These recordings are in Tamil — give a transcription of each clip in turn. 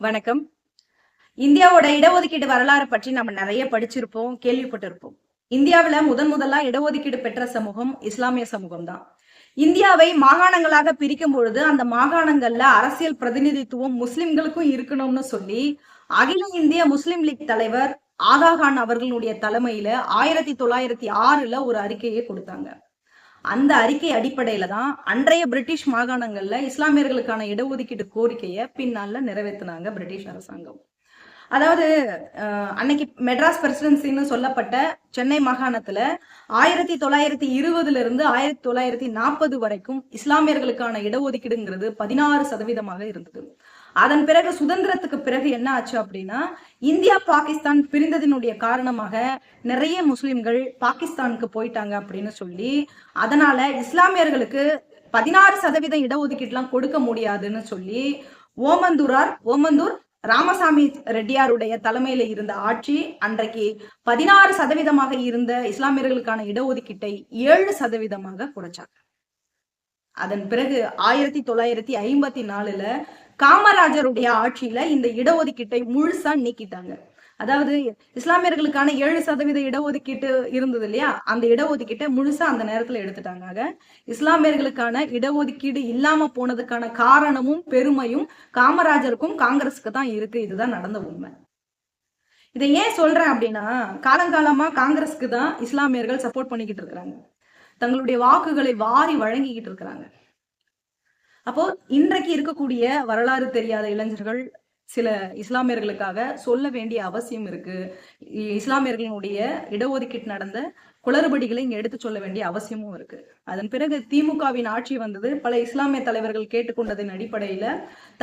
வணக்கம். இந்தியாவோட இடஒதுக்கீடு வரலாறு பற்றி நம்ம நிறைய படிச்சிருப்போம், கேள்விப்பட்டிருப்போம். இந்தியாவுல முதலா இடஒதுக்கீடு பெற்ற சமூகம் இஸ்லாமிய சமூகம் தான். இந்தியாவை மாகாணங்களாக பிரிக்கும் பொழுது அந்த மாகாணங்கள்ல அரசியல் பிரதிநிதித்துவம் முஸ்லிம்களுக்கும் இருக்கணும்னு சொல்லி அகில இந்திய முஸ்லிம் லீக் தலைவர் ஆகா கான் அவர்களுடைய தலைமையில 1906ல ஒரு அறிக்கையை கொடுத்தாங்க. அந்த அறிக்கை அடிப்படையில தான் அன்றைய பிரிட்டிஷ் மாகாணங்கள்ல இஸ்லாமியர்களுக்கான இடஒதுக்கீடு கோரிக்கையை பின்னால நிறைவேற்றினாங்க பிரிட்டிஷ் அரசாங்கம். அதாவது அன்னைக்கு மெட்ராஸ் பிரசிடென்சின்னு சொல்லப்பட்ட சென்னை மாகாணத்துல 1920 இருந்து 1940 வரைக்கும் இஸ்லாமியர்களுக்கான இடஒதுக்கீடுங்கிறது 16% இருந்தது. அதன் பிறகு சுதந்திரத்துக்கு பிறகு என்ன ஆச்சு அப்படின்னா, இந்தியா பாகிஸ்தான் பிரிந்ததினுடைய காரணமாக நிறைய முஸ்லிம்கள் பாகிஸ்தானுக்கு போயிட்டாங்க அப்படின்னு சொல்லி, அதனால இஸ்லாமியர்களுக்கு 16% இடஒதுக்கீட்டுலாம் கொடுக்க முடியாதுன்னு சொல்லி ஓமந்தூர் ராமசாமி ரெட்டியாருடைய தலைமையில இருந்த ஆட்சி அன்றைக்கு 16% இருந்த இஸ்லாமியர்களுக்கான இடஒதுக்கீட்டை 7% குறைச்சாங்க. அதன் பிறகு 1954ல காமராஜருடைய ஆட்சியில இந்த இடஒதுக்கீட்டை முழுசா நீக்கிட்டாங்க. அதாவது இஸ்லாமியர்களுக்கான 7% இடஒதுக்கீட்டு இருந்தது இல்லையா, அந்த இடஒதுக்கீட்டை முழுசா அந்த நேரத்துல எடுத்துட்டாங்க. இஸ்லாமியர்களுக்கான இடஒதுக்கீடு இல்லாம போனதுக்கான காரணமும் பெருமையும் காமராஜருக்கும் காங்கிரஸுக்கு தான் இருக்கு. இதுதான் நடந்த உண்மை. இதை ஏன் சொல்றேன் அப்படின்னா, காலங்காலமா காங்கிரஸுக்கு தான் இஸ்லாமியர்கள் சப்போர்ட் பண்ணிக்கிட்டு இருக்கிறாங்க, தங்களுடைய வாக்குகளை வாரி வழங்கிக்கிட்டு இருக்கிறாங்க. அப்போ இன்றைக்கு இருக்கக்கூடிய வரலாறு தெரியாத இளைஞர்கள் சில இஸ்லாமியர்களுக்காக சொல்ல வேண்டிய அவசியம் இருக்கு. இஸ்லாமியர்களுடைய இடஒதுக்கீட்டு நடந்த குளறுபடிகளை இங்க எடுத்து சொல்ல வேண்டிய அவசியமும் இருக்கு. அதன் பிறகு திமுகவின் ஆட்சி வந்தது. பல இஸ்லாமிய தலைவர்கள் கேட்டுக்கொண்டதன் அடிப்படையில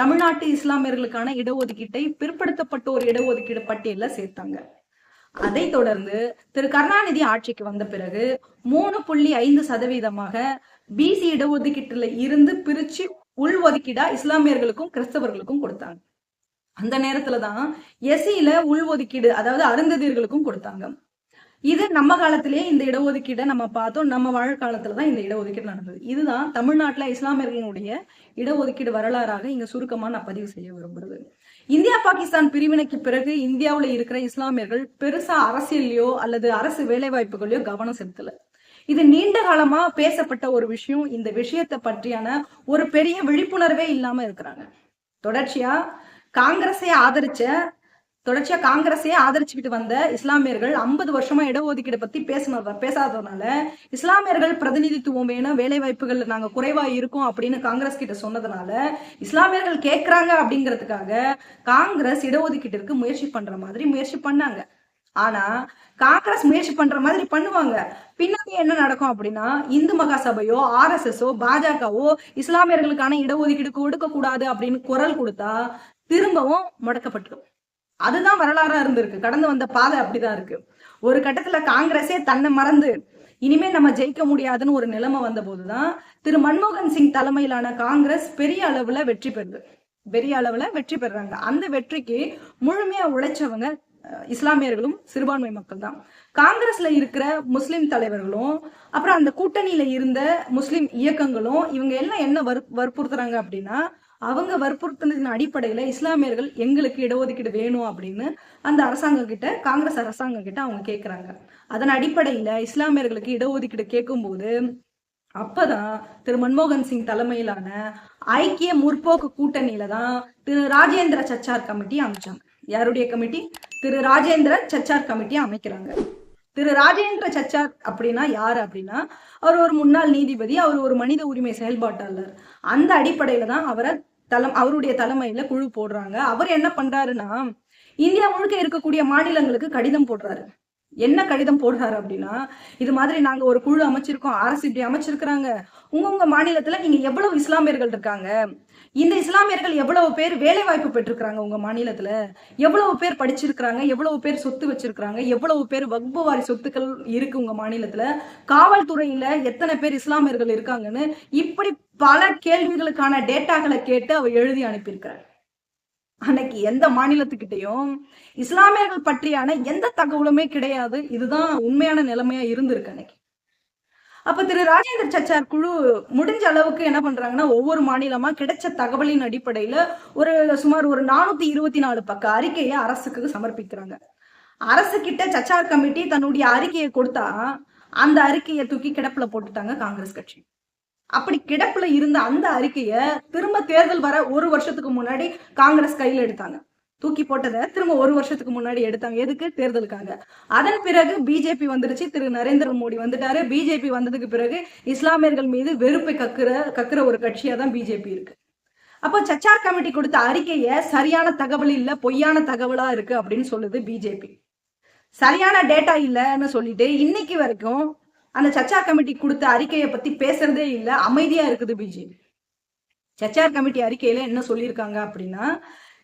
தமிழ்நாட்டு இஸ்லாமியர்களுக்கான இடஒதுக்கீட்டை பிற்படுத்தப்பட்டோர் இடஒதுக்கீடு பட்டியல சேர்த்தாங்க. அதை தொடர்ந்து திரு கருணாநிதி ஆட்சிக்கு வந்த பிறகு 3.5% பிசி இடஒதுக்கீட்டுல இருந்து பிரிச்சு உள்ஒதுக்கீடா இஸ்லாமியர்களுக்கும் கிறிஸ்தவர்களுக்கும் கொடுத்தாங்க. அந்த நேரத்துலதான் எஸ்சியில உள்ஒதுக்கீடு, அதாவது அருந்ததியர்களுக்கும் கொடுத்தாங்க. இது நம்ம காலத்திலேயே இந்த இடஒதுக்கீடை நம்ம பார்த்தோம். நம்ம வாழ்காலத்துலதான் இந்த இடஒதுக்கீடு நடந்தது. இதுதான் தமிழ்நாட்டுல இஸ்லாமியர்களுடைய இடஒதுக்கீடு வரலாறாக இங்க சுருக்கமா நான் பதிவு செய்ய விரும்புறது. இந்தியா பாகிஸ்தான் பிரிவினைக்கு பிறகு இந்தியாவுல இருக்கிற இஸ்லாமியர்கள் பெருசா அரசியலையோ அல்லது அரசு வேலை வாய்ப்புகளையோ கவனம் செலுத்தல. இது நீண்ட காலமா பேசப்பட்ட ஒரு விஷயம். இந்த விஷயத்தை பற்றியான ஒரு பெரிய விழிப்புணர்வே இல்லாம இருக்கிறாங்க. தொடர்ச்சியா காங்கிரஸையே ஆதரிச்சுக்கிட்டு வந்த இஸ்லாமியர்கள் 50 வருஷமா இடஒதுக்கீடு பத்தி பேசாததுனால இஸ்லாமியர்கள் பிரதிநிதித்துவம் வேணும், வேலை வாய்ப்புகள் நாங்க குறைவா இருக்கோம் அப்படின்னு காங்கிரஸ் கிட்ட சொன்னதுனால இஸ்லாமியர்கள் கேட்கிறாங்க அப்படிங்கிறதுக்காக காங்கிரஸ் இடஒதுக்கீட்டிற்கு முயற்சி பண்ணாங்க. ஆனா காங்கிரஸ் முயற்சி பண்ற மாதிரி பண்ணுவாங்க, பின்னாடி என்ன நடக்கும் அப்படின்னா, இந்து மகாசபையோ RSSஓ பாஜகவோ இஸ்லாமியர்களுக்கான இடஒதுக்கீடு கொடுக்க கூடாது அப்படின்னு குரல் கொடுத்தா திரும்பவும் முடக்கப்பட்டுரும். அதுதான் வரலாறா இருந்திருக்கு. கடந்து வந்த பாதை அப்படிதான் இருக்கு. ஒரு கட்டத்துல காங்கிரஸே தன்னை மறந்து இனிமே நம்ம ஜெயிக்க முடியாதுன்னு ஒரு நிலைமை வந்த போதுதான் திரு மன்மோகன் சிங் தலைமையிலான காங்கிரஸ் பெரிய அளவுல வெற்றி பெறாங்க. அந்த வெற்றிக்கு முழுமையா உழைச்சவங்க இஸ்லாமியர்களும் சிறுபான்மை மக்கள் தான். காங்கிரஸ்ல இருக்கிற முஸ்லிம் தலைவர்களும் அப்புறம் அந்த கூட்டணியில இருந்த முஸ்லிம் இயக்கங்களும் இவங்க எல்லாம் என்ன வற்புறுத்துறாங்க அப்படின்னா, அவங்க வற்புறுத்தின அடிப்படையில இஸ்லாமியர்கள் எங்களுக்கு இடஒதுக்கீடு வேணும் அப்படின்னு அந்த அரசாங்கம் கிட்ட, காங்கிரஸ் அரசாங்கம் கிட்ட அவங்க கேட்கிறாங்க. அதன் அடிப்படையில இஸ்லாமியர்களுக்கு இடஒதுக்கீடு கேட்கும் போது அப்பதான் திரு மன்மோகன் சிங் தலைமையிலான ஐக்கிய முற்போக்கு கூட்டணியில தான் திரு ராஜேந்திர சச்சார் கமிட்டி அமைச்சாங்க. யாருடைய கமிட்டி? திரு ராஜேந்திர சச்சார் கமிட்டி அமைக்கிறாங்க. திரு ராஜேந்திர சச்சார் அப்படின்னா யாரு அப்படின்னா, அவர் ஒரு முன்னாள் நீதிபதி, அவர் ஒரு மனித உரிமை செயல்பாட்டாளர். அந்த அடிப்படையில தான் அவருடைய தலைமையில குழு போடுறாங்க. அவர் என்ன பண்றாருன்னா, இந்தியா முழுக்க இருக்கக்கூடிய மாநிலங்களுக்கு கடிதம் போடுறாரு. என்ன கடிதம் போடுறாரு அப்படின்னா, இது மாதிரி நாங்க ஒரு குழு அமைச்சிருக்கோம், அரசு இப்படி அமைச்சிருக்கிறாங்க, உங்க மாநிலத்துல நீங்க எவ்வளவு இஸ்லாமியர்கள் இருக்காங்க, இந்த இஸ்லாமியர்கள் எவ்வளவு பேர் வேலை வாய்ப்பு பெற்றிருக்கிறாங்க, உங்க மாநிலத்துல எவ்வளவு பேர் படிச்சிருக்கிறாங்க, எவ்வளவு பேர் சொத்து வச்சிருக்கிறாங்க, எவ்வளவு பேர் வக்பு வாரி சொத்துக்கள் இருக்கு உங்க மாநிலத்துல, காவல்துறையில எத்தனை பேர் இஸ்லாமியர்கள் இருக்காங்கன்னு இப்படி பல கேள்விகளுக்கான டேட்டாக்களை கேட்டு அவர் எழுதி அனுப்பியிருக்கிறார். அன்னைக்கு எந்த மாநிலத்துக்கிட்டையும் இஸ்லாமியர்கள் பற்றியான எந்த தகவலுமே கிடையாது. இதுதான் உண்மையான நிலைமையா இருந்திருக்கு அன்னைக்கு. அப்ப திரு ராஜேந்திர சச்சார் குழு முடிஞ்ச அளவுக்கு என்ன பண்றாங்கன்னா, ஒவ்வொரு மாநிலமா கிடைச்ச தகவலின் அடிப்படையில சுமார் ஒரு 424 பக்க அறிக்கையை அரசுக்கு சமர்ப்பிக்கிறாங்க. அரசு கிட்ட சச்சார் கமிட்டி தன்னுடைய அறிக்கையை கொடுத்தா அந்த அறிக்கையை தூக்கி கிடப்புல போட்டுட்டாங்க காங்கிரஸ் கட்சி. அப்படி கிடப்புல இருந்த அந்த அறிக்கையை திரும்ப தேர்தல் வர ஒரு வருஷத்துக்கு முன்னாடி காங்கிரஸ் கையில எடுத்தாங்க. தூக்கி போட்டதை திரும்ப ஒரு வருஷத்துக்கு முன்னாடி எடுத்தாங்க. எதுக்கு? தேர்தலுக்காக. அதன் பிறகு பிஜேபி வந்துருச்சு. திரு நரேந்திர மோடி வந்துட்டாரு. பிஜேபி வந்ததுக்கு பிறகு இஸ்லாமியர்கள் மீது வெறுப்பை கக்குற ஒரு கட்சியா தான் பிஜேபி இருக்கு. அப்போ சச்சார் கமிட்டி கொடுத்த அறிக்கைய சரியான தகவல் இல்ல, பொய்யான தகவலா இருக்கு அப்படின்னு சொல்லுது பிஜேபி. சரியான டேட்டா இல்லன்னு சொல்லிட்டு இன்னைக்கு வரைக்கும் அந்த சச்சார் கமிட்டி கொடுத்த அறிக்கையை பத்தி பேசுறதே இல்ல, அமைதியா இருக்குது பிஜேபி. சச்சார் கமிட்டி அறிக்கையில என்ன சொல்லியிருக்காங்க அப்படின்னா,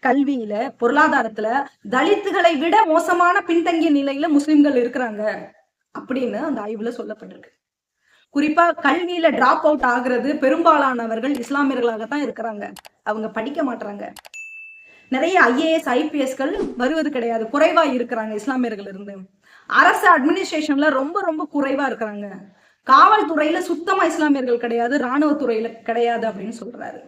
கல்வியில, பொருளாதாரத்துல தலித்துகளை விட மோசமான பின்தங்கிய நிலையில முஸ்லிம்கள் இருக்கிறாங்க அப்படின்னு அந்த ஆய்வுல சொல்லப்பட்டிருக்கு. குறிப்பா கல்வியில டிராப் அவுட் ஆகுறது பெரும்பாலானவர்கள் இஸ்லாமியர்களாகத்தான் இருக்கிறாங்க. அவங்க படிக்க மாட்டாங்க. நிறைய IAS IPSகள் வருவது கிடையாது, குறைவா இருக்கிறாங்க இஸ்லாமியர்கள் இருந்து. அரசு அட்மினிஸ்ட்ரேஷன்ல ரொம்ப ரொம்ப குறைவா இருக்கிறாங்க. காவல்துறையில சுத்தமா இஸ்லாமியர்கள் கிடையாது, ராணுவத்துறையில கிடையாது அப்படின்னு சொல்றாரு.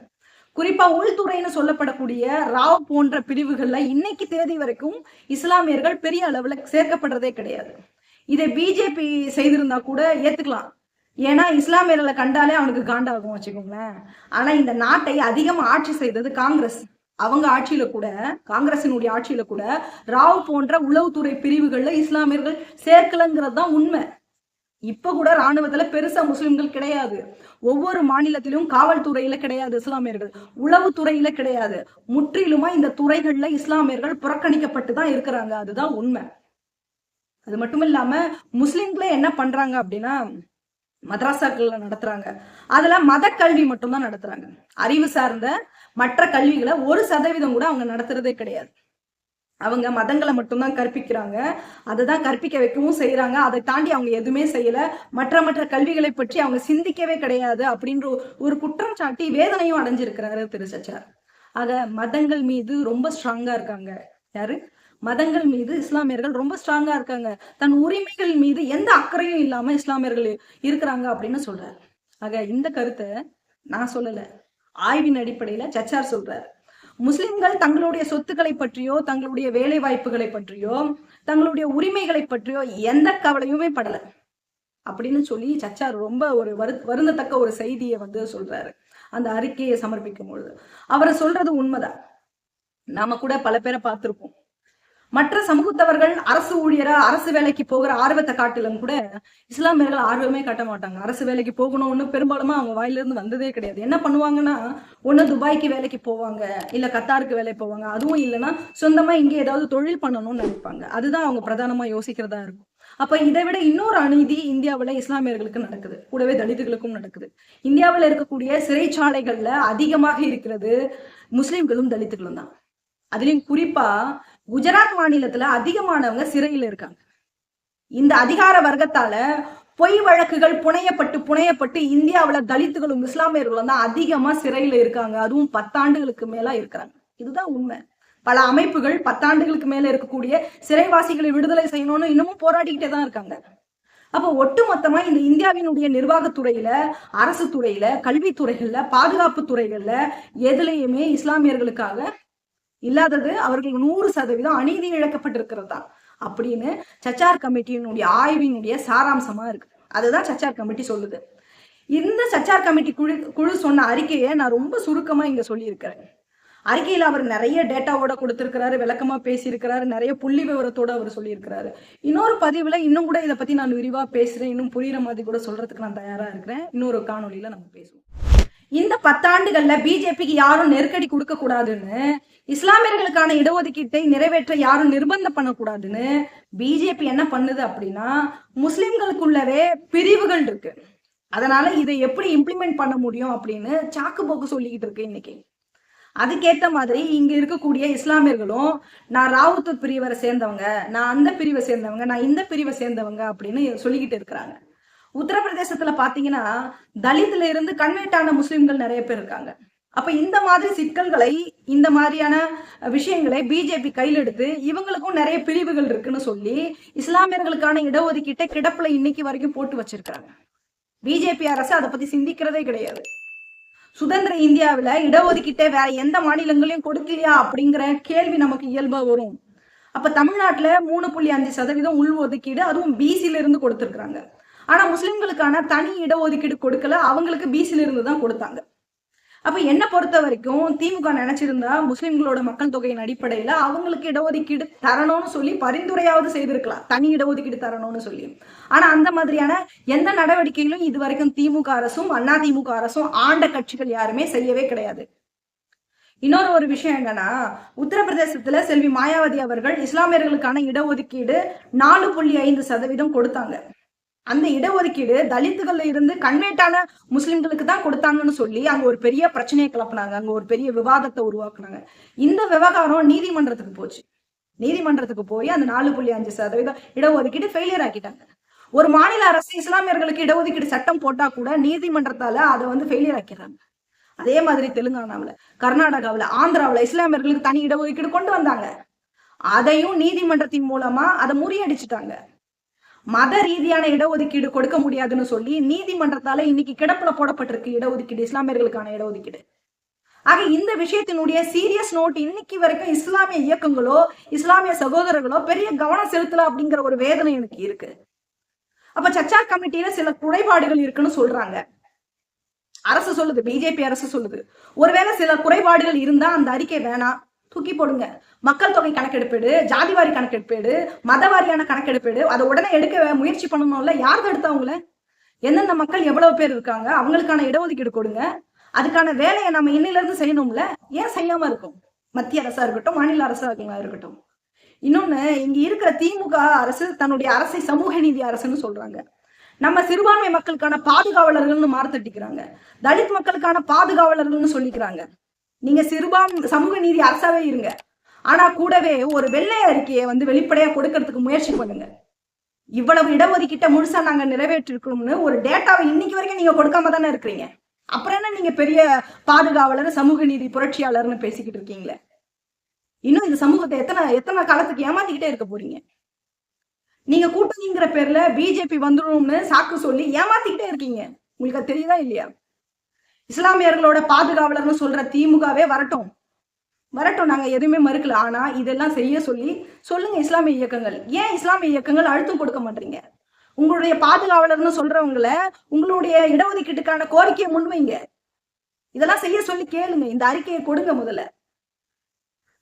குறிப்பா உள்துறைன்னு சொல்லப்படக்கூடிய ராவ் போன்ற பிரிவுகள்ல இன்னைக்கு தேதி வரைக்கும் இஸ்லாமியர்கள் பெரிய அளவுல சேர்க்கப்படுறதே கிடையாது. இதை பிஜேபி செய்திருந்தா கூட ஏத்துக்கலாம். ஏன்னா இஸ்லாமியர்களை கண்டாலே அவனுக்கு காண்டாகும் வச்சுக்கோங்களேன். ஆனா இந்த நாட்டை அதிகமா ஆட்சி செய்தது காங்கிரஸ். அவங்க ஆட்சியில கூட, காங்கிரசினுடைய ஆட்சியில கூட ராவ் போன்ற உளவுத்துறை பிரிவுகள்ல இஸ்லாமியர்கள் சேர்க்கலங்கிறது தான் உண்மை. இப்ப கூட ராணுவத்துல பெருசா முஸ்லிம்கள் கிடையாது. ஒவ்வொரு மாநிலத்திலும் காவல்துறையில கிடையாது இஸ்லாமியர்கள், உளவுத்துறையில கிடையாது. முற்றிலுமா இந்த துறைகள்ல இஸ்லாமியர்கள் புறக்கணிக்கப்பட்டு தான் இருக்கிறாங்க. அதுதான் உண்மை. அது மட்டும் இல்லாம முஸ்லிம்களே என்ன பண்றாங்க அப்படின்னா, மதரசாக்கள்ல நடத்துறாங்க. அதுல மத கல்வி மட்டும்தான் நடத்துறாங்க. அறிவு சார்ந்த மற்ற கல்விகளை 1% கூட அவங்க நடத்துறதே கிடையாது. அவங்க மதங்களை மட்டும்தான் கற்பிக்கிறாங்க. அதுதான் கற்பிக்க வைக்கவும் செய்யறாங்க. அதை தாண்டி அவங்க எதுவுமே செய்யல. மற்ற கல்விகளை பற்றி அவங்க சிந்திக்கவே கிடையாது அப்படின்ற ஒரு குற்றம் சாட்டி வேதனையும் அடைஞ்சிருக்கிறாரு திரு சச்சார். ஆக மதங்கள் மீது ரொம்ப ஸ்ட்ராங்கா இருக்காங்க. யாரு? மதங்கள் மீது இஸ்லாமியர்கள் ரொம்ப ஸ்ட்ராங்கா இருக்காங்க. தன் உரிமைகள் மீது எந்த அக்கறையும் இல்லாம இஸ்லாமியர்கள் இருக்கிறாங்க அப்படின்னு சொல்றாரு. ஆக இந்த கருத்தை நான் சொல்லல, ஆய்வின் அடிப்படையில சச்சார் சொல்றாரு. முஸ்லிம்கள் தங்களுடைய சொத்துக்களை பற்றியோ, தங்களுடைய வேலை வாய்ப்புகளை பற்றியோ, தங்களுடைய உரிமைகளை பற்றியோ எந்த கவலையுமே படல அப்படின்னு சொல்லி சச்சார் ரொம்ப ஒரு வருந்தத்தக்க ஒரு செய்தியை சொல்றாரு அந்த அறிக்கையை சமர்ப்பிக்கும் பொழுது. அவரை சொல்றது உண்மைதான். நாம கூட பல பேரை பார்த்திருப்போம். மற்ற சமூகத்தவர்கள் அரசு ஊழியரா அரசு வேலைக்கு போகிற ஆர்வத்தை காட்டிலும் கூட இஸ்லாமியர்கள் ஆர்வமே காட்ட மாட்டாங்க. அரசு வேலைக்கு போகணும்னு பெரும்பாலுமா அவங்க வாயிலிருந்து வந்ததே கிடையாது. என்ன பண்ணுவாங்கன்னா, ஒண்ணு துபாய்க்கு வேலைக்கு போவாங்க, இல்ல கத்தாருக்கு வேலை போவாங்க. அதுவும் இல்லைன்னா சொந்தமா இங்கே ஏதாவது தொழில் பண்ணணும்னு நினைப்பாங்க. அதுதான் அவங்க பிரதானமா யோசிக்கிறதா இருக்கும். அப்ப இதை விட இன்னொரு அநீதி இந்தியாவுல இஸ்லாமியர்களுக்கு நடக்குது, கூடவே தலித்துகளுக்கும் நடக்குது. இந்தியாவில் இருக்கக்கூடிய சிறைச்சாலைகள்ல அதிகமாக இருக்கிறது முஸ்லிம்களும் தலித்துகளும் தான். அதுலயும் குறிப்பா குஜராத் மாநிலத்துல அதிகமானவங்க சிறையில் இருக்காங்க. இந்த அதிகார வர்க்கத்தால பொய் வழக்குகள் புனையப்பட்டு இந்தியாவுல தலித்துகளும் இஸ்லாமியர்களும் தான் அதிகமா சிறையில இருக்காங்க. அதுவும் 10 ஆண்டுகளுக்கு மேல இருக்கிறாங்க. இதுதான் உண்மை. பல அமைப்புகள் 10 ஆண்டுகளுக்கு மேல இருக்கக்கூடிய சிறைவாசிகளை விடுதலை செய்யணும்னு இன்னமும் போராடிக்கிட்டே தான் இருக்காங்க. அப்ப ஒட்டுமொத்தமா இந்த இந்தியாவினுடைய நிர்வாகத்துறையில, அரசு துறையில, கல்வித்துறைகள்ல, பாதுகாப்பு துறைகள்ல எதுலையுமே இஸ்லாமியர்களுக்காக இல்லாதது அவர்கள் 100% அநீதி இழக்கப்பட்டிருக்கிறதா அப்படின்னு சச்சார் கமிட்டியினுடைய ஆய்வினுடைய சாராம்சமா இருக்கு. அதுதான் சச்சார் கமிட்டி சொல்லுது. இந்த சச்சார் கமிட்டி குழு சொன்ன அறிக்கையை நான் ரொம்ப சுருக்கமா இங்க சொல்லியிருக்கிறேன். அறிக்கையில அவர் நிறைய டேட்டாவோட கொடுத்திருக்கிறாரு, விளக்கமா பேசியிருக்கிறாரு, நிறைய புள்ளி விவரத்தோட அவர் சொல்லியிருக்கிறாரு. இன்னொரு பதிவுல இன்னும் கூட இதை பத்தி நான் விரிவா பேசுறேன், இன்னும் புரியுற மாதிரி கூட சொல்றதுக்கு நான் தயாரா இருக்கிறேன். இன்னொரு காணொலியில நம்ம பேசுவோம். இந்த 10 ஆண்டுகள்ல பிஜேபிக்கு யாரும் நெருக்கடி கொடுக்க கூடாதுன்னு, இஸ்லாமியர்களுக்கான இடஒதுக்கீட்டை நிறைவேற்ற யாரும் நிர்பந்தம் பண்ணக்கூடாதுன்னு பிஜேபி என்ன பண்ணுது அப்படின்னா, முஸ்லிம்களுக்குள்ளவே பிரிவுகள் இருக்கு. அதனால இதை எப்படி இம்ப்ளிமெண்ட் பண்ண முடியும் அப்படின்னு சாக்கு போக்கு சொல்லிக்கிட்டு இருக்கு இன்னைக்கு. அதுக்கேற்ற மாதிரி இங்க இருக்கக்கூடிய இஸ்லாமியர்களும், நான் ராவுத்தூர் பிரிவை சேர்ந்தவங்க, நான் அந்த பிரிவை சேர்ந்தவங்க, நான் இந்த பிரிவை சேர்ந்தவங்க அப்படின்னு சொல்லிக்கிட்டு இருக்கிறாங்க. உத்தரப்பிரதேசத்துல பாத்தீங்கன்னா தலித்ல இருந்து கன்வெர்ட் ஆன முஸ்லிம்கள் நிறைய பேர் இருக்காங்க. அப்ப இந்த மாதிரி சிக்கல்களை, இந்த மாதிரியான விஷயங்களை பிஜேபி கையில் எடுத்து இவங்களுக்கும் நிறைய பிரிவுகள் இருக்குன்னு சொல்லி இஸ்லாமியர்களுக்கான இடஒதுக்கீட்டை கிடப்புல இன்னைக்கு வரைக்கும் போட்டு வச்சிருக்காங்க. பிஜேபி அரசு அதை பத்தி சிந்திக்கிறதே கிடையாது. சுதந்திர இந்தியாவில இடஒதுக்கீட்டை வேற எந்த மாநிலங்களையும் கொடுக்கலையா அப்படிங்கிற கேள்வி நமக்கு இயல்பா வரும். அப்ப தமிழ்நாட்டுல 3.5% உள் ஒதுக்கீடு, அதுவும் பிசில இருந்து கொடுத்திருக்காங்க. ஆனா முஸ்லிம்களுக்கான தனி இடஒதுக்கீடு கொடுக்கல, அவங்களுக்கு பிசில இருந்து தான் கொடுத்தாங்க. அப்ப என்ன பொறுத்த வரைக்கும் திமுக நினைச்சிருந்தா முஸ்லிம்களோட மக்கள் தொகையின் அடிப்படையில அவங்களுக்கு இடஒதுக்கீடு தரணும்னு சொல்லி பரிந்துரையாவது செய்திருக்கலாம், தனி இடஒதுக்கீடு தரணும்னு சொல்லி. ஆனா அந்த மாதிரியான எந்த நடவடிக்கைகளும் இது வரைக்கும் திமுக அரசும் அதிமுக அரசும் ஆண்ட கட்சிகள் யாருமே செய்யவே கிடையாது. இன்னொரு ஒரு விஷயம் என்னன்னா, உத்தரப்பிரதேசத்துல செல்வி மாயாவதி அவர்கள் இஸ்லாமியர்களுக்கான இடஒதுக்கீடு 4.5% கொடுத்தாங்க. அந்த இடஒதுக்கீடு தலித்துகள்ல இருந்து கன்வெர்ட்டான முஸ்லிம்களுக்கு தான் கொடுத்தாங்கன்னு சொல்லி அங்க ஒரு பெரிய பிரச்சனையை கிளப்பினாங்க, அங்க ஒரு பெரிய விவாதத்தை உருவாக்குனாங்க. இந்த விவகாரம் நீதிமன்றத்துக்கு போச்சு. நீதிமன்றத்துக்கு போய் அந்த 4.5% இடஒதுக்கீடு ஃபெயிலியர் ஆக்கிட்டாங்க. ஒரு மாநில அரசு இஸ்லாமியர்களுக்கு இடஒதுக்கீடு சட்டம் போட்டா கூட நீதிமன்றத்தால அதை வந்து ஃபெயிலியர் ஆக்கிறாங்க. அதே மாதிரி தெலுங்கானாவில, கர்நாடகாவில, ஆந்திராவில இஸ்லாமியர்களுக்கு தனி இடஒதுக்கீடு கொண்டு வந்தாங்க. அதையும் நீதிமன்றத்தின் மூலமா அதை முறியடிச்சுட்டாங்க. மத ரீதியான இடஒதுக்கீடு கொடுக்க முடியாதுன்னு சொல்லி நீதிமன்றத்தால இன்னைக்கு கிடப்புல போடப்பட்டிருக்கு இடஒதுக்கீடு, இஸ்லாமியர்களுக்கான இடஒதுக்கீடு. ஆக இந்த விஷயத்தினுடைய சீரியஸ் நோட் இன்னைக்கு வரைக்கும் இஸ்லாமிய இயக்கங்களோ இஸ்லாமிய சகோதரர்களோ பெரிய கவனம் செலுத்தல அப்படிங்கிற ஒரு வேதனை எனக்கு இருக்கு. அப்ப சர்ச்சா கமிட்டியில சில குறைபாடுகள் இருக்குன்னு சொல்றாங்க. அரசு சொல்லுது, பிஜேபி அரசு சொல்லுது. ஒருவேளை சில குறைபாடுகள் இருந்தா அந்த அறிக்கை வேணாம், தூக்கி போடுங்க. மக்கள் தொகை கணக்கெடுப்பேடு, ஜாதிவாரி கணக்கெடுப்பேடு, மதவாரியான கணக்கெடுப்பேடு அதை உடனே எடுக்க முயற்சி பண்ணணும்ல. யார் தடுத்தவங்கள? எந்தெந்த மக்கள் எவ்வளவு பேர் இருக்காங்க, அவங்களுக்கான இடஒதுக்கீடு கொடுங்க. அதுக்கான வேலையை நம்ம இன்னில இருந்து செய்யணும்ல. ஏன் செய்யாம இருக்கும்? மத்திய அரசா இருக்கட்டும், மாநில அரசா இருக்கட்டும். இன்னொன்னு, இங்க இருக்கிற திமுக அரசு தன்னுடைய அரசை சமூக நீதி அரசுன்னு சொல்றாங்க. நம்ம சிறுபான்மை மக்களுக்கான பாதுகாவலர்கள்னு மாறுதட்டிக்கிறாங்க, தலித் மக்களுக்கான பாதுகாவலர்கள்னு சொல்லிக்கிறாங்க. நீங்க சமூக நீதி அரசாவே இருங்க, ஆனா கூடவே ஒரு வெள்ளை அறிக்கையை வந்து வெளிப்படையா கொடுக்கறதுக்கு முயற்சி பண்ணுங்க. இவ்வளவு இடஒதுக்கீட்டை முழுசா நாங்க நிறைவேற்றிருக்கோம்னு ஒரு டேட்டாவை இன்னைக்கு வரைக்கும் நீங்க கொடுக்காம தானே இருக்கிறீங்க. அப்புறம் என்ன நீங்க பெரிய பாதுகாவலர், சமூக நீதி புரட்சியாளர்னு பேசிக்கிட்டு இருக்கீங்களே? இன்னும் இந்த சமூகத்தை எத்தனை காலத்துக்கு ஏமாத்திக்கிட்டே இருக்க போறீங்க? நீங்க கூட்டணிங்கிற பேர்ல பிஜேபி வந்துடும்னு சாக்கு சொல்லி ஏமாத்திக்கிட்டே இருக்கீங்க. உங்களுக்கு தெரியுதா இல்லையா? இஸ்லாமியர்களோட பாதுகாவலர்னு சொல்ற திமுகவே வரட்டும், நாங்க எதுவுமே மறுக்கல. ஆனா இதெல்லாம் செய்ய சொல்லி சொல்லுங்க இஸ்லாமிய இயக்கங்கள். ஏன் இஸ்லாமிய இயக்கங்கள் அழுத்தம் கொடுக்க மாட்டீங்க? உங்களுடைய பாதுகாவலர்னு சொல்றவங்கள உங்களுடைய இடஒதுக்கீட்டுக்கான கோரிக்கையை முன்வைங்க. இதெல்லாம் செய்ய சொல்லி கேளுங்க, இந்த அறிக்கையை கொடுங்க. முதல்ல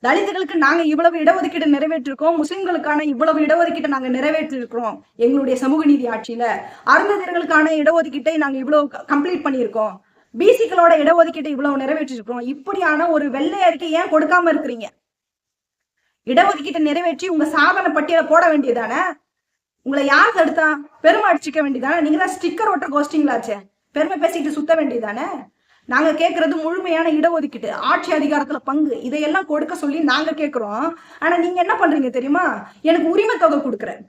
தலித்துகளுக்கு நாங்க இவ்வளவு இடஒதுக்கீடு நிறைவேற்றிருக்கோம், முஸ்லிம்களுக்கான இவ்வளவு இடஒதுக்கீட்டை நாங்க நிறைவேற்றிருக்கிறோம் எங்களுடைய சமூக நீதி ஆட்சியில, அருந்ததியர்களுக்கான இடஒதுக்கீட்டை நாங்க இவ்வளவு கம்ப்ளீட் பண்ணியிருக்கோம், பிசிக்களோட இடஒதுக்கீட்டை இவ்வளவு நிறைவேற்றிருக்கிறோம். இப்படியான ஒரு வெள்ளை அறிக்கை ஏன் கொடுக்காம இருக்கிறீங்க? இடஒதுக்கீட்டை நிறைவேற்றி உங்க சாதனை பட்டியலை போட வேண்டியதானே? உங்களை யார் தடுத்தா? பெருமை அடிச்சுக்க வேண்டியதானே? நீங்க தான் ஸ்டிக்கர் ஓட்ட கோஷ்டிங்களாச்சே, பெருமை பேசிட்டு சுத்த வேண்டியதானே? நாங்க கேட்கறது முழுமையான இடஒதுக்கீடு, ஆட்சி அதிகாரத்துல பங்கு, இதையெல்லாம் கொடுக்க சொல்லி நாங்க கேட்கிறோம். ஆனா நீங்க என்ன பண்றீங்க தெரியுமா? எனக்கு உரிமை தொகை கொடுக்குறேன்,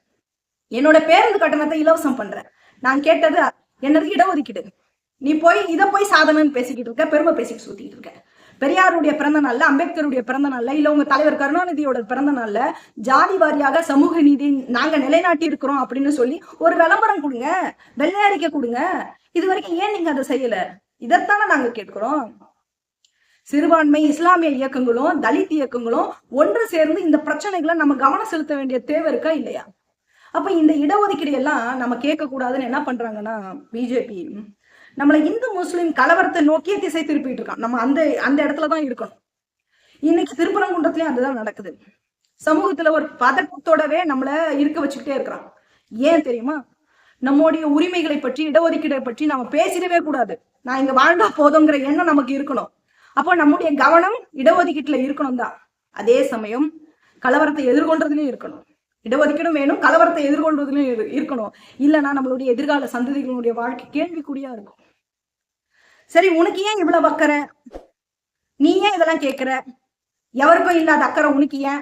என்னோட பேருந்து கட்டணத்தை இலவசம் பண்றேன், நான் கேட்டது என்னது இடஒதுக்கீடு, நீ இதை போய் சாதனைன்னு பேசிக்கிட்டு இருக்க, பெருமை பேசிக்கிட்டு சுத்திக்கிட்டு இருக்க. பெரியாருடைய பிறந்த நாள்ல, அம்பேத்கருடைய பிறந்த நாள்ல, இல்ல உங்க தலைவர் கருணாநிதியோட பிறந்த நாள்ல ஜாதி வாரியாக சமூக நீதி நாங்க நிலைநாட்டி இருக்கிறோம் அப்படின்னு சொல்லி ஒரு விளம்பரம் கொடுங்க, வெள்ளை அறிக்கை கொடுங்க. இது வரைக்கும் ஏன் நீங்க அதை செய்யல? இதைத்தானே நாங்க கேட்கிறோம். சிறுபான்மை இஸ்லாமிய இயக்கங்களும் தலித் இயக்கங்களும் ஒன்று சேர்ந்து இந்த பிரச்சனைகளை நம்ம கவனம் செலுத்த வேண்டிய தேவை இருக்கா இல்லையா? அப்ப இந்த இடஒதுக்கீடு எல்லாம் நம்ம கேட்க கூடாதுன்னு என்ன பண்றாங்கன்னா பிஜேபி நம்மளை இந்து முஸ்லிம் கலவரத்தை நோக்கியே திசை திருப்பிட்டு இருக்கான். நம்ம அந்த இடத்துலதான் இருக்கணும். இன்னைக்கு திருப்பரங்குன்றத்துலயும் அதுதான் நடக்குது. சமூகத்துல ஒரு பதட்டத்தோடவே நம்மள இருக்க வச்சுக்கிட்டே இருக்கிறான். ஏன் தெரியுமா? நம்முடைய உரிமைகளை பற்றி, இடஒதுக்கீடை பற்றி நாம பேசிடவே கூடாது. நான் இங்க வாழ்ந்தா போதுங்கிற எண்ணம் நமக்கு இருக்கணும். அப்போ நம்முடைய கவனம் இடஒதுக்கீட்டுல இருக்கணும் தான். அதே சமயம் கலவரத்தை எதிர்கொள்றதுலயும் இருக்கணும். இடஒதுக்கீடும் வேணும், கலவரத்தை எதிர்கொள்றதுலயும் இருக்கணும். இல்லைன்னா நம்மளுடைய எதிர்கால சந்ததிகளுடைய வாழ்க்கை கேள்விக்குறியா இருக்கும். சரி, உனக்கு ஏன் இவ்வளவு அக்கறை? நீ ஏன் இதெல்லாம் கேட்கிற? எவருக்கும் இல்லாத அக்கறை உனக்கு ஏன்?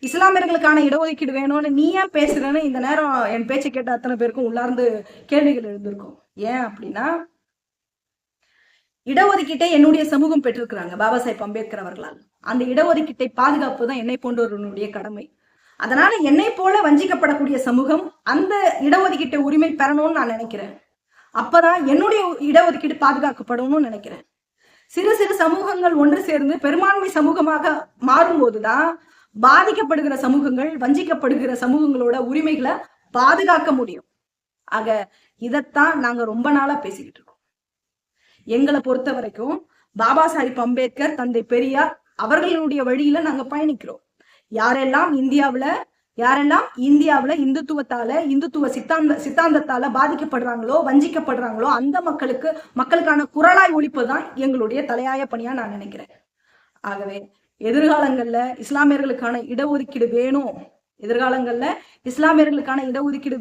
இஸ்லாமியர்களுக்கான இடஒதுக்கீடு வேணும்னு நீ ஏன் பேசுறேன்னு இந்த நேரம் என் பேச்சை கேட்ட அத்தனை பேருக்கும் உள்ளார்ந்து கேள்விகள் எழுந்திருக்கும். ஏன் அப்படின்னா, இடஒதுக்கீட்டை என்னுடைய சமூகம் பெற்றிருக்கிறாங்க பாபா சாஹேப் அம்பேத்கர் அவர்களால். அந்த இடஒதுக்கீட்டை பாதுகாப்பு தான் என்னை போன்றவர்களுடைய கடமை. அதனால என்னை போல வஞ்சிக்கப்படக்கூடிய சமூகம் அந்த இடஒதுக்கீட்டை உரிமை பெறணும்னு நான் நினைக்கிறேன். அப்பதான் என்னுடைய இடஒதுக்கீடு பாதுகாக்கப்படும் நினைக்கிறேன். சிறு சிறு சமூகங்கள் ஒன்று சேர்ந்து பெரும்பான்மை சமூகமாக மாறும்போதுதான் பாதிக்கப்படுகிற சமூகங்கள், வஞ்சிக்கப்படுகிற சமூகங்களோட உரிமைகளை பாதுகாக்க முடியும். ஆக இதைத்தான் நாங்க ரொம்ப நாளா பேசிக்கிட்டு இருக்கோம். எங்களை பொறுத்த வரைக்கும் பாபா சாஹிப் அம்பேத்கர், தந்தை பெரியார் அவர்களுடைய வழியில நாங்க பயணிக்கிறோம். யாரெல்லாம் இந்தியாவுல இந்துத்துவத்தால, இந்துத்துவ சித்தாந்தத்தால பாதிக்கப்படுறாங்களோ, வஞ்சிக்கப்படுறாங்களோ அந்த மக்களுக்கான குரலாய் ஒழிப்புதான் எங்களுடைய தலையாய பணியா நான் நினைக்கிறேன். ஆகவே எதிர்காலங்கள்ல இஸ்லாமியர்களுக்கான இடஒதுக்கீடு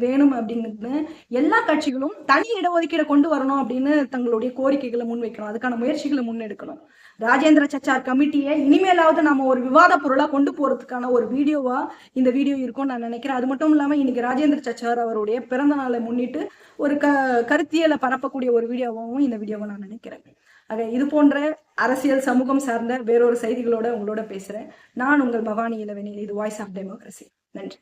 வேணும் அப்படின்னு எல்லா கட்சிகளும் தனி இடஒதுக்கீடு கொண்டு வரணும் அப்படின்னு தங்களுடைய கோரிக்கைகளை முன்வைக்கணும். அதுக்கான முயற்சிகளை முன்னெடுக்கணும். ராஜேந்திர சச்சார் கமிட்டியை இனிமேலாவது நாம ஒரு விவாத பொருளா கொண்டு போறதுக்கான ஒரு வீடியோவா இந்த வீடியோ இருக்கும்னு நான் நினைக்கிறேன். அது மட்டும் இல்லாம இன்னைக்கு ராஜேந்திர சச்சார் அவருடைய பிறந்த நாளை முன்னிட்டு ஒரு கருத்தியலை பரப்பக்கூடிய ஒரு வீடியோவாகவும் இந்த வீடியோவை நான் நினைக்கிறேன். ஆக இது போன்ற அரசியல், சமூகம் சார்ந்த வேறொரு செய்திகளோட உங்களோட பேசுறேன். நான் உங்கள் பவானி இளவேனில். இது வாய்ஸ் ஆஃப் டெமோக்ரஸி. நன்றி.